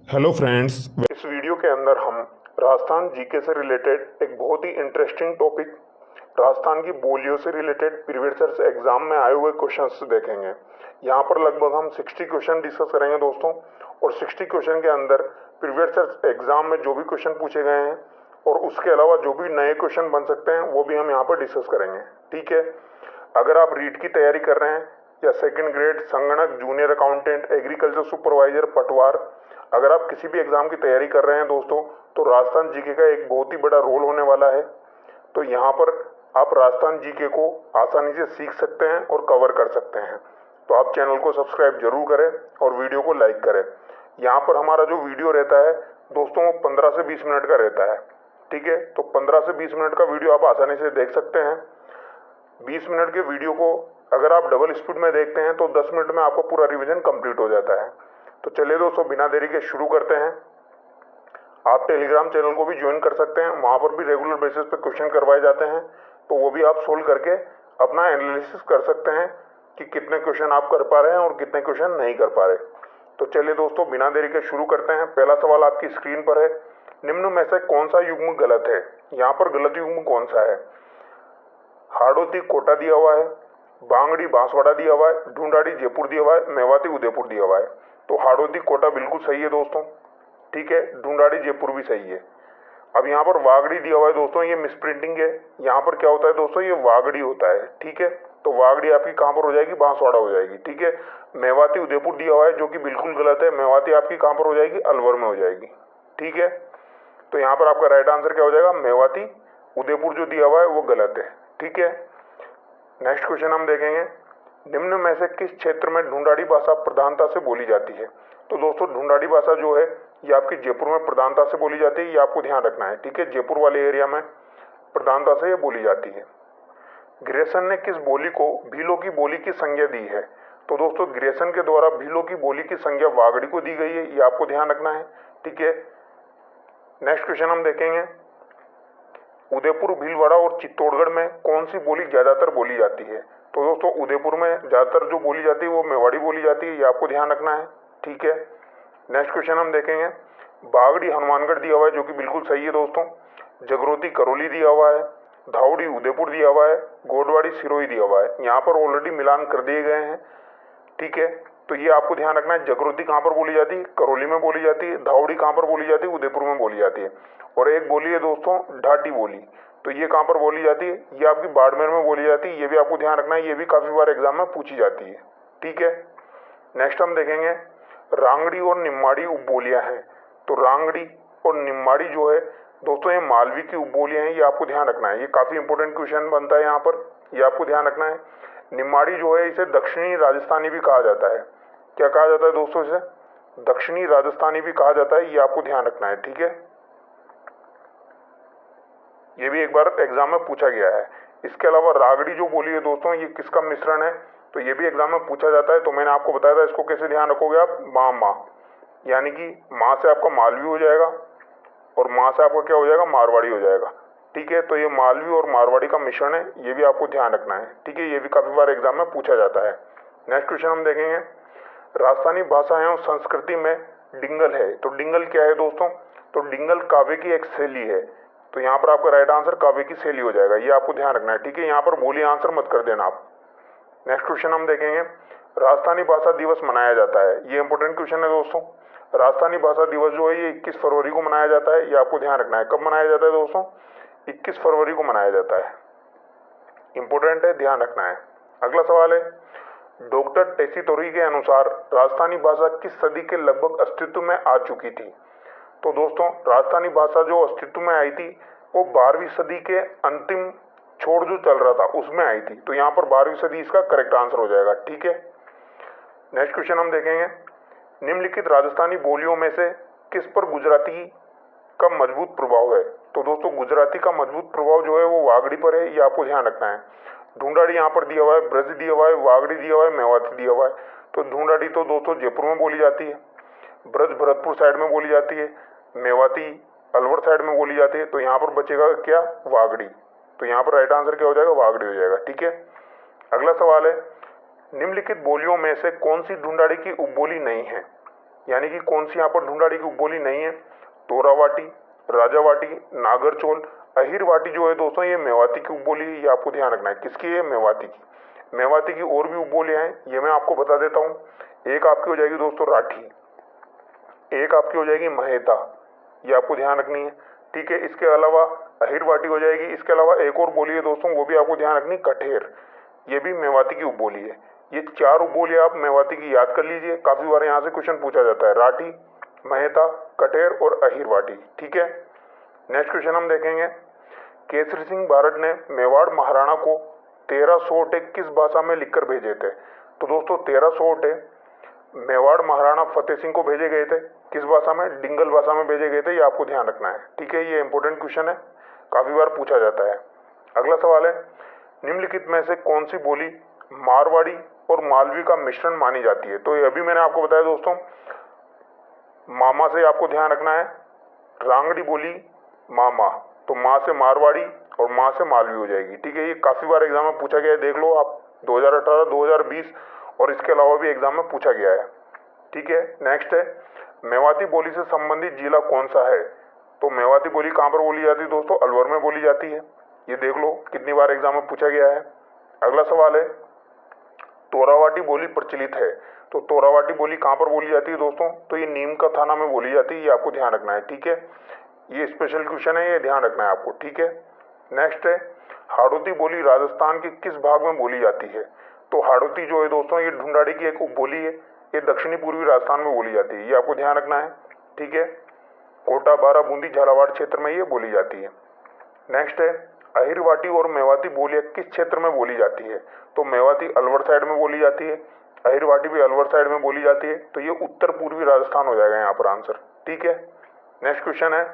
Hello friends. इस video के अंदर हम राजस्थान जीके से रिलेटेड एक बहुत ही इंटरेस्टिंग टॉपिक राजस्थान की बोलियों से रिलेटेड प्रीवियस ईयर एग्जाम में आए हुए क्वेश्चंस देखेंगे। यहाँ पर लगभग हम 60 क्वेश्चन डिस्कस करेंगे दोस्तों, और 60 क्वेश्चन के अंदर प्रीवियस ईयर एग्जाम में जो भी क्वेश्चन पूछे गए हैं और उसके अलावा जो भी नए क्वेश्चन बन सकते हैं वो भी हम यहाँ पर डिस्कस करेंगे। ठीक है, अगर आप रीट की तैयारी कर रहे हैं या सेकंड ग्रेड संगणक, जूनियर अकाउंटेंट, एग्रीकल्चर सुपरवाइजर, पटवार, अगर आप किसी भी एग्जाम की तैयारी कर रहे हैं दोस्तों, तो राजस्थान जीके का एक बहुत ही बड़ा रोल होने वाला है। तो यहाँ पर आप राजस्थान जीके को आसानी से सीख सकते हैं और कवर कर सकते हैं। तो आप चैनल को सब्सक्राइब जरूर करें और वीडियो को लाइक करें। यहाँ पर हमारा जो वीडियो रहता है दोस्तों वो 15 से 20 मिनट का रहता है। ठीक है, तो 15 से 20 मिनट का वीडियो आप आसानी से देख सकते हैं। 20 मिनट के वीडियो को अगर आप डबल स्पीड में देखते हैं तो 10 मिनट में आपका पूरा रिवीजन कंप्लीट हो जाता है। तो चलिए दोस्तों, बिना देरी के शुरू करते हैं। आप टेलीग्राम चैनल को भी ज्वाइन कर सकते हैं, वहाँ पर भी रेगुलर बेसिस पे क्वेश्चन करवाए जाते हैं, तो वो भी आप सोल्व करके अपना एनालिसिस कर सकते हैं कि कितने क्वेश्चन आप कर पा रहे हैं और कितने क्वेश्चन नहीं कर पा रहे। तो चलिए दोस्तों, बिना देरी के शुरू करते हैं। पहला सवाल आपकी स्क्रीन पर है, निम्न में से कौन सा युग्म गलत है। यहाँ पर गलत युग्म कौन सा है? हाड़ौती कोटा दिया हुआ है, बांगड़ी बांसवाड़ा दिया हुआ है, ढूंढाड़ी जयपुर दिया हुआ है, मेवाती उदयपुर दिया हुआ है। तो हाड़ौती कोटा बिल्कुल सही है दोस्तों। ठीक है, ढूंढाड़ी जयपुर भी सही है। अब यहाँ पर वागड़ी दिया हुआ है दोस्तों, ये मिसप्रिंटिंग है। यहाँ पर क्या होता है दोस्तों, ये वागड़ी होता है। ठीक है, तो वागड़ी आपकी कहाँ पर हो जाएगी? बांसवाड़ा हो जाएगी। ठीक है, मेवाती उदयपुर दिया हुआ है जो कि बिल्कुल गलत है। मेवाती आपकी कहाँ पर हो जाएगी? अलवर में हो जाएगी। ठीक है, तो यहाँ पर आपका राइट आंसर क्या हो जाएगा? मेवाती उदयपुर जो दिया हुआ है वो गलत है। ठीक है, नेक्स्ट क्वेश्चन हम देखेंगे, निम्न में से किस क्षेत्र में ढूंढाड़ी भाषा प्रधानता से बोली जाती है। तो दोस्तों ढूंढाड़ी भाषा जो है ये आपकी जयपुर में प्रधानता से बोली जाती है, ये आपको ध्यान रखना है। ठीक है, जयपुर वाले एरिया में प्रधानता से ये बोली जाती है। ग्रेसन ने किस बोली को भीलों की बोली की संज्ञा दी है। तो दोस्तों ग्रेसन के द्वारा भीलों की बोली की संज्ञा वागड़ी को दी गई है, ये आपको ध्यान रखना है। ठीक है, नेक्स्ट क्वेश्चन हम देखेंगे, उदयपुर, भीलवाड़ा और चित्तौड़गढ़ में कौन सी बोली ज्यादातर बोली जाती है। तो दोस्तों उदयपुर में ज्यादातर जो बोली जाती है वो मेवाड़ी बोली जाती है, ये आपको ध्यान रखना है। ठीक है, नेक्स्ट क्वेश्चन हम देखेंगे, बागड़ी हनुमानगढ़ दिया हुआ है जो कि बिल्कुल सही है दोस्तों। जगरोती करौली दिया हुआ है, धाउड़ी उदयपुर दिया हुआ है, गोडवाड़ी सिरोही दिया हुआ है। यहाँ पर ऑलरेडी मिलान कर दिए गए हैं। ठीक है, तो ये आपको ध्यान रखना है, जगरोती कहाँ पर बोली जाती है? करौली में बोली जाती है। धाउड़ी कहाँ पर बोली जाती है? उदयपुर में बोली जाती है। और एक बोली है दोस्तों ढाटी बोली, तो ये कहाँ पर बोली जाती है? ये आपकी बाड़मेर में बोली जाती है, ये भी आपको ध्यान रखना है, ये भी काफी बार एग्जाम में पूछी जाती है। ठीक है, नेक्स्ट हम देखेंगे, रांगड़ी और निम्माड़ी उपबोलियां हैं। तो रांगड़ी और निम्माड़ी जो है दोस्तों ये मालवी की उपबोलियां हैं, ये आपको ध्यान रखना है। ये काफी इंपॉर्टेंट क्वेश्चन बनता है यहाँ पर, ये आपको ध्यान रखना है। निम्माड़ी जो है इसे दक्षिणी राजस्थानी भी कहा जाता है। क्या कहा जाता है दोस्तों? इसे दक्षिणी राजस्थानी भी कहा जाता है, ये आपको ध्यान रखना है। ठीक है, ये भी एक बार एग्जाम में पूछा गया है। इसके अलावा रागड़ी जो बोली है दोस्तों ये किसका मिश्रण है? तो ये भी एग्जाम में पूछा जाता है। तो मैंने आपको बताया था, इसको कैसे ध्यान रखोगे आप? माँ, यानी कि माँ से आपका मालवी हो जाएगा और माँ से आपका क्या हो जाएगा? मारवाड़ी हो जाएगा। ठीक है, तो ये मालवी और मारवाड़ी का मिश्रण है, ये भी आपको ध्यान रखना है। ठीक है, ये भी काफी बार एग्जाम में पूछा जाता है। नेक्स्ट क्वेश्चन हम देखेंगे, राजस्थानी भाषा एवं संस्कृति में डिंगल है। तो डिंगल क्या है दोस्तों? तो डिंगल काव्य की एक शैली है। तो यहाँ पर आपका राइट आंसर काव्य की शैली हो जाएगा, ये आपको ध्यान रखना है। ठीक है, यहाँ पर बोली आंसर मत कर देना आप। नेक्स्ट क्वेश्चन हम देखेंगे, राजस्थानी भाषा दिवस मनाया जाता है। ये इंपॉर्टेंट क्वेश्चन है दोस्तों। राजस्थानी भाषा दिवस जो है ये 21 फरवरी को मनाया जाता है, ये आपको ध्यान रखना है। कब मनाया जाता है दोस्तों? 21 फरवरी को मनाया जाता है। इंपॉर्टेंट है, ध्यान रखना है। अगला सवाल है, डॉक्टर टेसी तोरी के अनुसार राजस्थानी भाषा किस सदी के लगभग अस्तित्व में आ चुकी थी। तो दोस्तों राजस्थानी भाषा जो अस्तित्व में आई थी वो 12वीं सदी के अंतिम छोर जो चल रहा था उसमें आई थी। तो यहाँ पर 12वीं सदी इसका करेक्ट आंसर हो जाएगा। ठीक है, नेक्स्ट क्वेश्चन हम देखेंगे, निम्नलिखित राजस्थानी बोलियों में से किस पर गुजराती का मजबूत प्रभाव है। तो दोस्तों गुजराती का मजबूत प्रभाव जो है वो वागड़ी पर है, ये आपको ध्यान रखना है। ढूंढाड़ी यहाँ पर दिया हुआ है, ब्रज दिया हुआ है, वागड़ी दिया हुआ है, मेवाती दिया हुआ है। तो ढूंढाड़ी तो दोस्तों जयपुर में बोली जाती है, ब्रज भरतपुर साइड में बोली जाती है, मेवाती अलवर साइड में बोली जाती है। तो यहाँ पर बचेगा क्या? वागड़ी। तो यहाँ पर राइट आंसर क्या हो जाएगा? वागड़ी हो जाएगा। ठीक है, अगला सवाल है, निम्नलिखित बोलियों में से कौन सी ढूंढाड़ी की उपबोली नहीं है। यानी कि कौन सी यहाँ पर ढूंढाड़ी की उपबोली नहीं है? तोरावाटी, राजावाटी, नागरचोल, अहिरवाटी जो है दोस्तों ये मेवाती की उपबोली है, ये आपको ध्यान रखना है। किसकी है? मेवाती की। मेवाती की और भी उपबोलियां हैं, ये मैं आपको बता देता हूँ। एक आपकी हो जाएगी दोस्तों राठी, एक आपकी हो जाएगी महेता, ये आपको ध्यान रखनी है। ठीक है, इसके अलावा अहिरवाटी हो जाएगी। इसके अलावा एक और बोली है दोस्तों, वो भी आपको ध्यान रखनी, कठेर, ये भी मेवाती की उपबोली है। ये चार उपबोलियां आप मेवाती की याद कर लीजिए, काफी बार यहाँ से क्वेश्चन पूछा जाता है। राठी, महेता, कठेर और अहिरवाटी। ठीक है, नेक्स्ट क्वेश्चन हम देखेंगे। केसरी सिंह बारड ने मेवाड़ महाराणा को 13 सोटे किस भाषा में लिखकर भेजे थे? तो दोस्तों 13 सोटे मेवाड़ महाराणा फतेह सिंह को भेजे गए थे। किस भाषा में? डिंगल भाषा में भेजे गए थे, ये आपको ध्यान रखना है। ठीक है, ये इंपॉर्टेंट क्वेश्चन है, काफी बार पूछा जाता है। अगला सवाल है, निम्नलिखित में से कौन सी बोली मारवाड़ी और मालवी का मिश्रण मानी जाती है? तो ये अभी मैंने आपको बताया दोस्तों, मामा से आपको ध्यान रखना है, रांगड़ी बोली मामा, तो माँ से मारवाड़ी और माँ से मालवी हो जाएगी। ठीक है, ये काफी बार एग्जाम में पूछा गया है, देख लो आप 2018, 2020 और इसके अलावा भी एग्जाम में पूछा गया है। ठीक है, नेक्स्ट है, मेवाती बोली से संबंधित जिला कौन सा है? तो मेवाती बोली कहाँ पर बोली जाती है दोस्तों? अलवर में बोली जाती है। ये देख लो कितनी बार एग्जाम में पूछा गया है। अगला सवाल है, तोरावाटी बोली प्रचलित है, तो तोरावाटी बोली कहाँ पर बोली जाती है दोस्तों? तो ये नीम का थाना में बोली जाती है, ये आपको ध्यान रखना है। ठीक है, ये स्पेशल क्वेश्चन है, ये ध्यान रखना है आपको। ठीक है, नेक्स्ट है, हाड़ौती बोली राजस्थान के किस भाग में बोली जाती है? तो हाड़ौती जो है दोस्तों ये ढूंढाड़ी की एक उपबोली है, ये दक्षिणी पूर्वी राजस्थान में बोली जाती है, ये आपको ध्यान रखना है। ठीक है, कोटा, बारा, बूंदी, झालावाड़ क्षेत्र में ये बोली जाती है। नेक्स्ट है, अहिरवाटी और मेवाती बोलियां किस क्षेत्र में बोली जाती है? तो मेवाती अलवर साइड में बोली जाती है, अहिरवाटी भी अलवर साइड में बोली जाती है, तो ये उत्तर पूर्वी राजस्थान हो जाएगा यहाँ पर आंसर। ठीक है, नेक्स्ट क्वेश्चन है,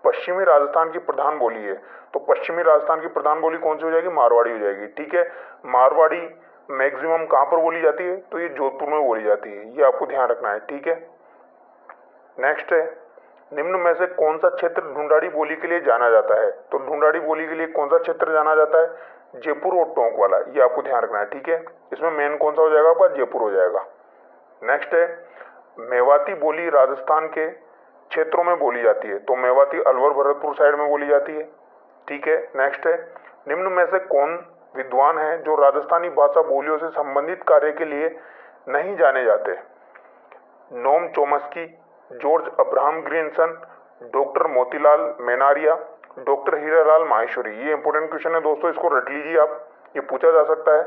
पश्चिमी राजस्थान की प्रधान बोली है, तो पश्चिमी राजस्थान की प्रधान बोली कौन सी हो जाएगी? मारवाड़ी हो जाएगी। ठीक है, मारवाड़ी मैक्सिमम कहाँ पर बोली जाती है? तो ये जोधपुर में बोली जाती है, ये आपको ध्यान रखना है। ठीक है, नेक्स्ट है, निम्न में से कौन सा क्षेत्र ढूंढाड़ी बोली के लिए जाना जाता है? तो ढूंढाड़ी बोली के लिए कौन सा क्षेत्र जाना जाता है? जयपुर और टोंक वाला, ये आपको ध्यान रखना है। ठीक है, इसमें मेन कौन सा हो जाएगा आपका? जयपुर हो जाएगा। नेक्स्ट है, मेवाती बोली राजस्थान के क्षेत्रों में बोली जाती है, तो मेवाती अलवर भरतपुर साइड में बोली जाती है। ठीक है, नेक्स्ट है, निम्न में से कौन विद्वान है जो राजस्थानी भाषा बोलियों से संबंधित कार्य के लिए नहीं जाने जाते? Noam Chomsky, George Abraham Grierson, doctor Motilal Menaria, doctor Hiralal Maheshwari. ये इंपॉर्टेंट क्वेश्चन है दोस्तों, इसको रट लीजिए आप, ये पूछा जा सकता है।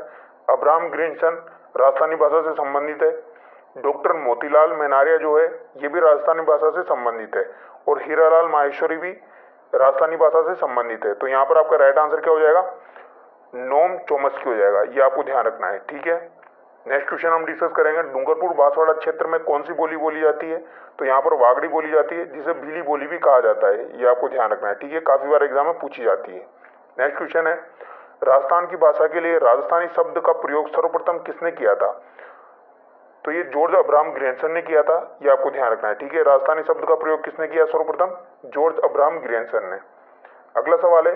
अब्राहम ग्रीनसन राजस्थानी भाषा से संबंधित है, डॉक्टर मोतीलाल मेनारिया जो है ये भी राजस्थानी भाषा से संबंधित है, और हीरालाल माहेश्वरी भी राजस्थानी भाषा से संबंधित है। तो यहाँ पर आपका राइट आंसर क्या हो जाएगा? नोम चोम्स्की हो जाएगा, ये आपको ध्यान रखना है। ठीक है, नेक्स्ट क्वेश्चन हम डिस्कस करेंगे, डूंगरपुर बांसवाड़ा क्षेत्र में कौन सी बोली बोली जाती है? तो यहाँ पर वागड़ी बोली जाती है, जिसे भीली बोली भी कहा जाता है, ये आपको ध्यान रखना है। ठीक है, काफी बार एग्जाम में पूछी जाती है। नेक्स्ट क्वेश्चन है, राजस्थान की भाषा के लिए राजस्थानी शब्द का प्रयोग सर्वप्रथम किसने किया था? तो ये जॉर्ज अब्राहम ग्रीनसन ने किया था, ये आपको ध्यान रखना है। ठीक है, राजस्थानी शब्द का प्रयोग किसने किया सर्वप्रथम? जॉर्ज अब्राहम ग्रीनसन ने। अगला सवाल है,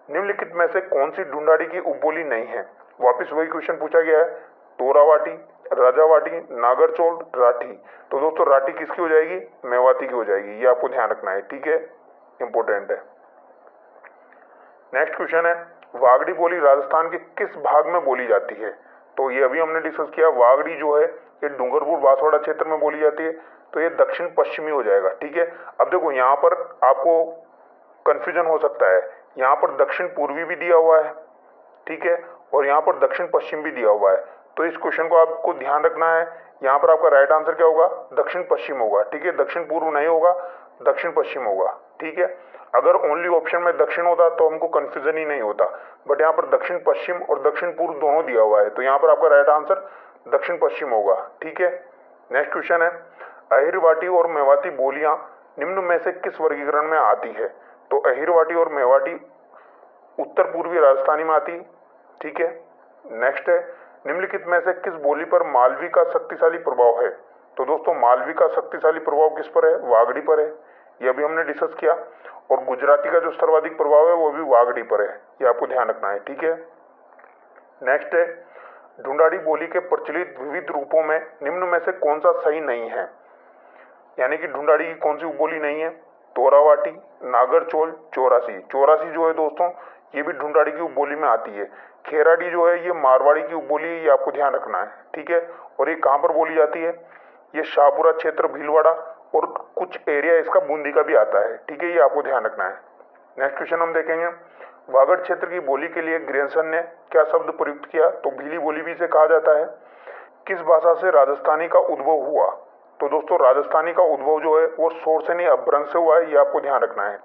निम्नलिखित में से कौन सी ढूंढाड़ी की उपबोली नहीं है? वापिस वही क्वेश्चन पूछा गया है, तोरावाटी, राजावाटी, नागरचोल, राठी। तो दोस्तों राठी किसकी हो जाएगी? मेवाती की हो जाएगी, ये आपको ध्यान रखना है। ठीक है, इंपॉर्टेंट है। नेक्स्ट क्वेश्चन है, वागड़ी बोली राजस्थान के किस भाग में बोली जाती है? तो ये अभी हमने डिस्कस किया, वागड़ी जो है ये डूंगरपुर बांसवाड़ा क्षेत्र में बोली जाती है, तो ये दक्षिण पश्चिमी हो जाएगा। ठीक है, अब देखो यहाँ पर आपको कंफ्यूजन हो सकता है, यहाँ पर दक्षिण पूर्वी भी दिया हुआ है, ठीक है, और यहाँ पर दक्षिण पश्चिम भी दिया हुआ है। तो इस क्वेश्चन को आपको ध्यान रखना है, यहाँ पर आपका राइट आंसर क्या होगा? दक्षिण पश्चिम होगा। ठीक है, दक्षिण पूर्व नहीं होगा, दक्षिण पश्चिम होगा। ठीक है, अगर ओनली ऑप्शन में दक्षिण होता तो हमको कंफ्यूजन ही नहीं होता, बट यहाँ पर दक्षिण पश्चिम और दक्षिण पूर्व दोनों दिया हुआ है, तो यहाँ पर आपका राइट आंसर दक्षिण पश्चिम होगा। ठीक है, नेक्स्ट क्वेश्चन है, अहिरवाटी और मेवाती बोलियां निम्न में से किस वर्गीकरण में आती है? तो अहिरवाटी और मेवाती उत्तर पूर्वी राजस्थानी में आती। ठीक है, नेक्स्ट है, निम्नलिखित में से किस बोली पर मालवी का शक्तिशाली प्रभाव है? तो दोस्तों मालवी का शक्तिशाली प्रभाव किस पर है? वागड़ी पर है, ये अभी हमने डिस्कस किया। और गुजराती का जो सर्वाधिक प्रभाव है वो भी वागड़ी पर है, ये आपको ध्यान रखना है। ठीक है, नेक्स्ट है, ढूंढाड़ी बोली के प्रचलित विविध रूपों में निम्न में से कौन सा सही नहीं है? यानी कि ढूंढाड़ी की कौन सी उपबोली नहीं है? तोरावाटी, नागरचोल, चौरासी। चौरासी जो है दोस्तों ये भी ढूंढाड़ी की उपबोली में आती है। खेराडी जो है ये मारवाड़ी की उपबोली है, ये आपको ध्यान रखना है, ठीक है। और ये कहाँ पर बोली जाती है? ये शाहपुरा क्षेत्र, भीलवाड़ा और कुछ एरिया इसका बूंदी का भी आता है, ठीक है, ये आपको ध्यान रखना है। नेक्स्ट क्वेश्चन हम देखेंगे, वागड़ क्षेत्र की बोली के लिए ग्रेनसन ने क्या शब्द प्रयुक्त किया? तो भीली बोली भी इसे कहा जाता है। किस भाषा से राजस्थानी का उद्भव हुआ? तो दोस्तों राजस्थानी का उद्भव जो है वो शोर से नहीं अपभ्रंश से हुआ है, ये आपको ध्यान रखना है।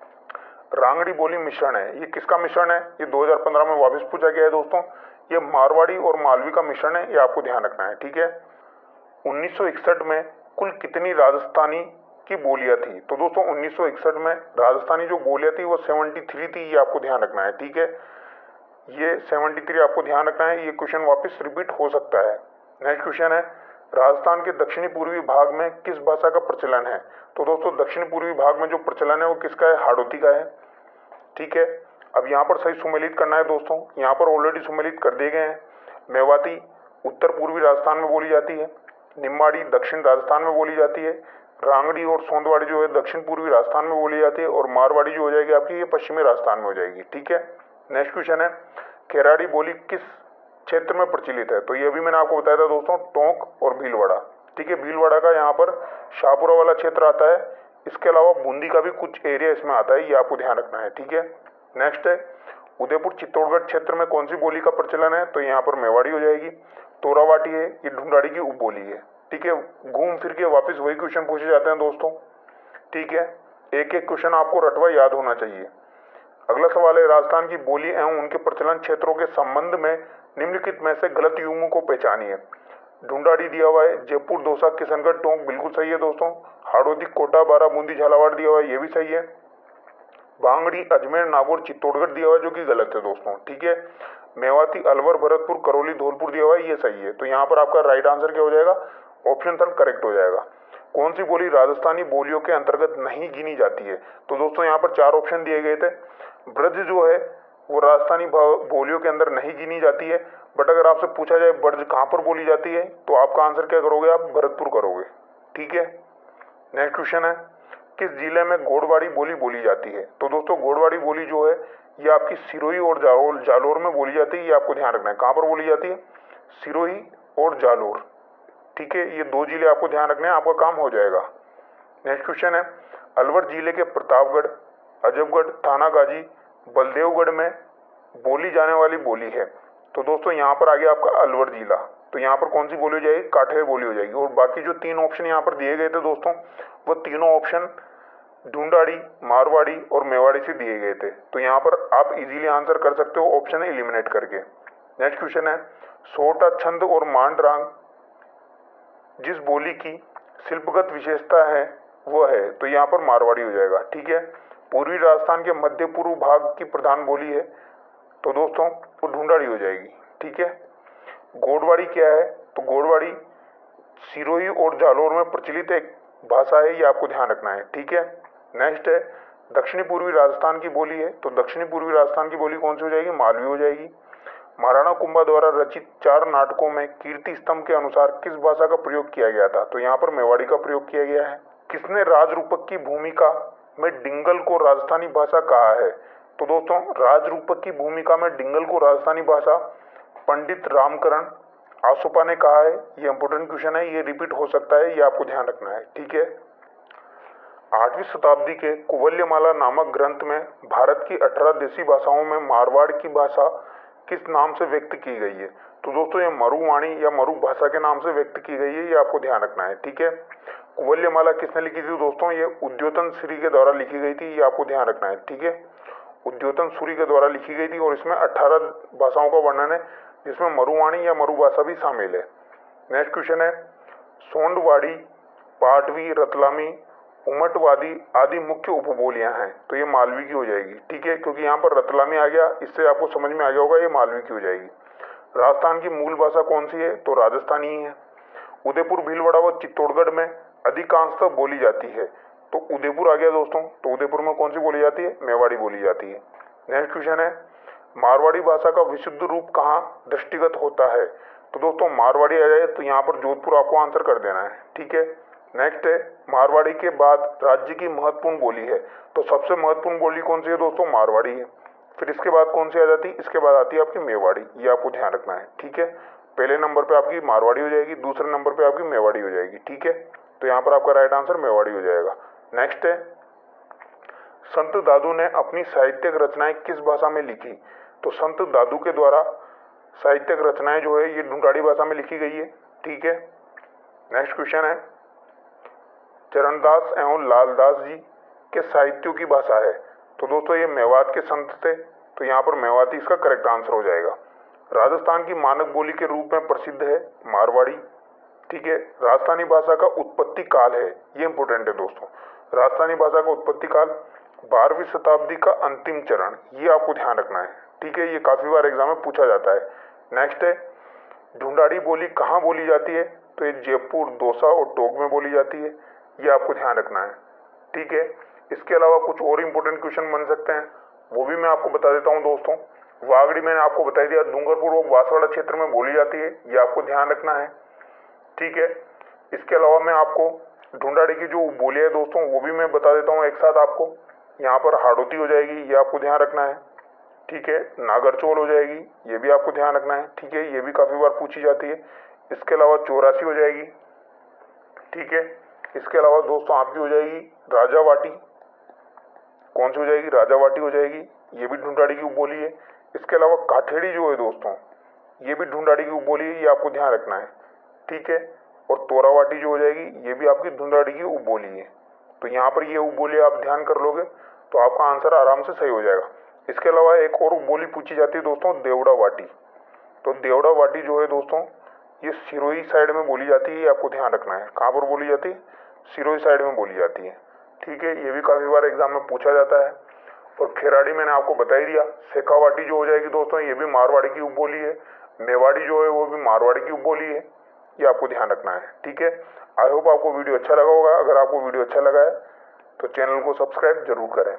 रांगड़ी बोली मिश्रण है, ये किसका मिश्रण है? ये 2015 में वापस पूछा गया है दोस्तों। ये मारवाड़ी और मालवी का मिश्रण है, ये आपको ध्यान रखना है, ठीक है। 1961 में कुल कितनी राजस्थानी की बोलियां थी? तो दोस्तों 1961 में राजस्थानी जो बोलियां थी वो 73 थी, ये आपको ध्यान रखना है, ठीक है। ये 73 आपको ध्यान रखना है, ये क्वेश्चन वापस रिपीट हो सकता है। नेक्स्ट क्वेश्चन है, राजस्थान के दक्षिणी पूर्वी भाग में किस भाषा का प्रचलन है? तो दोस्तों दक्षिण पूर्वी भाग में जो प्रचलन है वो किसका है? हाड़ौती का है, ठीक है। अब यहाँ पर सही सुमेलित करना है दोस्तों, यहाँ पर ऑलरेडी सुमेलित कर दिए गए हैं। मेवाती उत्तर पूर्वी राजस्थान में बोली जाती है, निम्बाड़ी दक्षिण राजस्थान में बोली जाती है, रांगड़ी और सोंदवाड़ी जो है दक्षिण पूर्वी राजस्थान में बोली जाती है, और मारवाड़ी जो हो जाएगी आपकी ये पश्चिमी राजस्थान में हो जाएगी, ठीक है। नेक्स्ट क्वेश्चन है, खेराड़ी बोली किस क्षेत्र में प्रचलित है? तो ये अभी मैंने आपको बताया था दोस्तों, टोंक और भीलवाड़ा, ठीक है। भीलवाड़ा का यहाँ पर शाहपुरा वाला क्षेत्र आता है, इसके अलावा बूंदी का भी कुछ एरिया इसमें आता है, ये आपको ध्यान रखना है, ठीक है। नेक्स्ट है, उदयपुर चित्तौड़गढ़ क्षेत्र में कौन सी बोली का प्रचलन है? तो यहाँ पर मेवाड़ी हो जाएगी। तोरावाटी है, ये ढूंढाड़ी की उपबोली है, ठीक है। घूम फिर के वापस वही क्वेश्चन पूछे जाते हैं दोस्तों, ठीक है। एक एक क्वेश्चन आपको रटवा याद होना चाहिए। अगला सवाल है, राजस्थान की बोली एवं उनके प्रचलन क्षेत्रों के संबंध में निम्नलिखित में से गलत युग्मों को पहचानिए। ढूंढाड़ी दिया हुआ है, जयपुर, दौसा, किशनगढ़, टोंक बिल्कुल सही है दोस्तों। हाड़ौती, कोटा, बारा, बूंदी, झालावाड़ दिया हुआ है, ये भी सही है। बांगड़ी, अजमेर, नागौर, चित्तौड़गढ़ दिया हुआ है जो कि गलत है दोस्तों, ठीक है। मेवाती, अलवर, भरतपुर, करौली, धौलपुर दिया हुआ है, ये सही है। तो यहाँ पर आपका राइट आंसर क्या हो जाएगा? ऑप्शन थर्ड करेक्ट हो जाएगा। कौन सी बोली राजस्थानी बोलियों के अंतर्गत नहीं गिनी जाती है? तो दोस्तों यहाँ पर 4 ऑप्शन दिए गए थे। ब्रज जो है वो राजस्थानी बोलियों के अंदर नहीं गिनी जाती है, बट अगर आपसे पूछा जाए ब्रज कहाँ पर बोली जाती है तो आपका आंसर क्या करोगे? आप भरतपुर करोगे, ठीक है। नेक्स्ट क्वेश्चन है, किस जिले में गोड़वाड़ी बोली बोली जाती है? तो दोस्तों गोड़वाड़ी बोली जो है ये आपकी सिरोही और जालोर में बोली जाती है, ये आपको ध्यान रखना है। कहाँ पर बोली जाती है? सिरोही और जालोर, ठीक है। ये 2 जिले आपको ध्यान रखने हैं, आपका काम हो जाएगा। नेक्स्ट क्वेश्चन है, अलवर जिले के प्रतापगढ़, अजबगढ़, थानागाजी, बलदेवगढ़ में बोली जाने वाली बोली है। तो दोस्तों यहाँ पर आ गया आपका अलवर जिला, तो यहाँ पर कौन सी बोली हो जाएगी? काठेर बोली हो जाएगी। और बाकी जो 3 ऑप्शन यहाँ पर दिए गए थे दोस्तों, वो तीनों ऑप्शन ढूंढाड़ी, मारवाड़ी और मेवाड़ी से दिए गए थे। तो यहाँ पर आप इजीली आंसर कर सकते हो ऑप्शन एलिमिनेट करके। नेक्स्ट क्वेश्चन है, सोटा, छंद और मांडरांग जिस बोली की शिल्पगत विशेषता है वह है, तो यहाँ पर मारवाड़ी हो जाएगा, ठीक है। पूर्वी राजस्थान के मध्य पूर्व भाग की प्रधान बोली है, तो दोस्तों वो ढूंढाड़ी हो जाएगी, ठीक है। गोड़वाड़ी क्या है? तो गोड़वाड़ी सिरोही और जालोर में प्रचलित एक भाषा है, ये आपको ध्यान रखना है, ठीक है। नेक्स्ट है, दक्षिणी पूर्वी राजस्थान की बोली है, तो दक्षिणी पूर्वी राजस्थान की बोली कौन सी हो जाएगी? मालवी हो जाएगी। महाराणा कुंभा द्वारा रचित 4 नाटकों में कीर्ति स्तंभ के अनुसार किस भाषा का प्रयोग किया गया था? तो यहाँ पर मेवाड़ी का प्रयोग किया गया है। किसने राजरूपक की भूमिका में डिंगल को राजस्थानी भाषा कहा है? तो दोस्तों राजरूपक की भूमिका में डिंगल को राजस्थानी भाषा पंडित रामकरण आसोपा ने कहा है। ये इंपॉर्टेंट क्वेश्चन है, ये रिपीट हो सकता है, ये आपको ध्यान रखना है, ठीक है। 8वीं शताब्दी के कुवल्यमाला नामक ग्रंथ में भारत की 18 देशी भाषाओं में मारवाड़ की भाषा किस नाम से व्यक्त की गई है? तो दोस्तों ये मरुवाणी या मरु भाषा के नाम से व्यक्त की गई है, ये आपको ध्यान रखना है, ठीक है। कुवल्यमाला किसने लिखी थी दोस्तों? ये उद्योतन सूरी के द्वारा लिखी गई थी, ये आपको ध्यान रखना है, ठीक है। उद्योतन सूरी के द्वारा लिखी गई थी और इसमें 18 भाषाओं का वर्णन है, जिसमें मरुवाणी या मरु भाषा भी शामिल है। नेक्स्ट क्वेश्चन है, सोंडवाड़ी, पाटवी, रतलामी, उमटवादी आदि मुख्य उपबोलियां हैं, तो ये मालवी की हो जाएगी, ठीक है, क्योंकि यहाँ पर रतलामी आ गया, इससे आपको समझ में आ गया होगा ये मालवी की हो जाएगी। राजस्थान की मूल भाषा कौन सी है? तो राजस्थानी ही है। उदयपुर, भीलवाड़ा व चित्तौड़गढ़ में अधिकांशतः बोली जाती है, तो उदयपुर आ गया दोस्तों, तो उदयपुर में कौन सी बोली जाती है? मेवाड़ी बोली जाती है। नेक्स्ट क्वेश्चन है, मारवाड़ी भाषा का विशुद्ध रूप कहाँ दृष्टिगत होता है? तो दोस्तों मारवाड़ी आ जाए तो यहाँ पर जोधपुर आपको आंसर कर देना है, ठीक है। नेक्स्ट है मारवाड़ी के बाद राज्य की महत्वपूर्ण बोली है, तो सबसे महत्वपूर्ण बोली कौन सी है दोस्तों? मारवाड़ी है। फिर इसके बाद कौन सी आ जाती है? इसके बाद आती है आपकी मेवाड़ी। ये आपको ध्यान रखना है, ठीक है। पहले नंबर पे आपकी मारवाड़ी हो जाएगी, दूसरे नंबर पे आपकी मेवाड़ी हो जाएगी, ठीक है। तो यहाँ पर आपका राइट आंसर मेवाड़ी हो जाएगा। नेक्स्ट है संत दादू ने अपनी साहित्यिक रचनाएं किस भाषा में लिखी? तो संत दादू के द्वारा साहित्यिक रचनाएं जो है ये ढूंढाड़ी भाषा में लिखी गई है, ठीक है। नेक्स्ट क्वेश्चन है चरणदास एवं लालदास जी के साहित्यों की भाषा है, तो दोस्तों ये मेवात के संत थे, तो यहाँ पर मेवाती इसका करेक्ट आंसर हो जाएगा। राजस्थान की मानक बोली के रूप में प्रसिद्ध है मारवाड़ी, ठीक है। राजस्थानी भाषा का उत्पत्ति काल है, ये इंपॉर्टेंट है दोस्तों। राजस्थानी भाषा का उत्पत्ति काल 12वीं शताब्दी का अंतिम चरण, ये आपको ध्यान रखना है, ठीक है। ये काफी बार एग्जाम में पूछा जाता है। नेक्स्ट है ढूंढाड़ी बोली कहाँ बोली जाती है? तो ये जयपुर, दौसा और टोंक में बोली जाती है, ये आपको ध्यान रखना है, ठीक है। इसके अलावा कुछ और इम्पोर्टेंट क्वेश्चन बन सकते हैं, वो भी मैं आपको बता देता हूँ दोस्तों। वागड़ी मैंने आपको बता दिया डूंगरपुर और बांसवाड़ा क्षेत्र में बोली जाती है, ये आपको ध्यान रखना है, ठीक है। इसके अलावा मैं आपको ढूंढाड़ी की जो बोलियां है दोस्तों वो भी मैं बता देता हूँ एक साथ आपको। यहाँ पर हाड़ौती हो जाएगी, ये आपको ध्यान रखना है, ठीक है। नागरचोल हो जाएगी, ये भी आपको ध्यान रखना है, ठीक है। ये भी काफी बार पूछी जाती है। इसके अलावा चौरासी हो जाएगी, ठीक है। इसके अलावा दोस्तों आपकी हो जाएगी राजावाटी, कौन सी हो जाएगी? राजावाटी हो जाएगी, ये भी ढूंढाड़ी की उपबोली है। इसके अलावा काठेड़ी जो है दोस्तों ये भी ढूंढाड़ी की उपबोली है, ये आपको ध्यान रखना है, ठीक है। और तोरावाटी जो हो जाएगी ये भी आपकी ढूंढाड़ी की उपबोली है। तो यहाँ पर ये उपबोली आप ध्यान कर लोगे तो आपका आंसर आराम से सही हो जाएगा। इसके अलावा एक और उपबोली पूछी जाती है दोस्तों देवड़ा वाटी, तो देवड़ा वाटी जो है दोस्तों ये सिरोही साइड में बोली जाती है, ये आपको ध्यान रखना है। कहाँ पर बोली जाती है? सिरोही साइड में बोली जाती है, ठीक है। ये भी काफी बार एग्जाम में पूछा जाता है। और खेराड़ी मैंने आपको बता ही दिया। शेखावाटी जो हो जाएगी दोस्तों ये भी मारवाड़ी की उपबोली है। मेवाड़ी जो है वो भी मारवाड़ी की उपबोली है, ये आपको ध्यान रखना है, ठीक है। आई होप आपको वीडियो अच्छा लगा होगा। अगर आपको वीडियो अच्छा लगा है तो चैनल को सब्सक्राइब जरूर करें।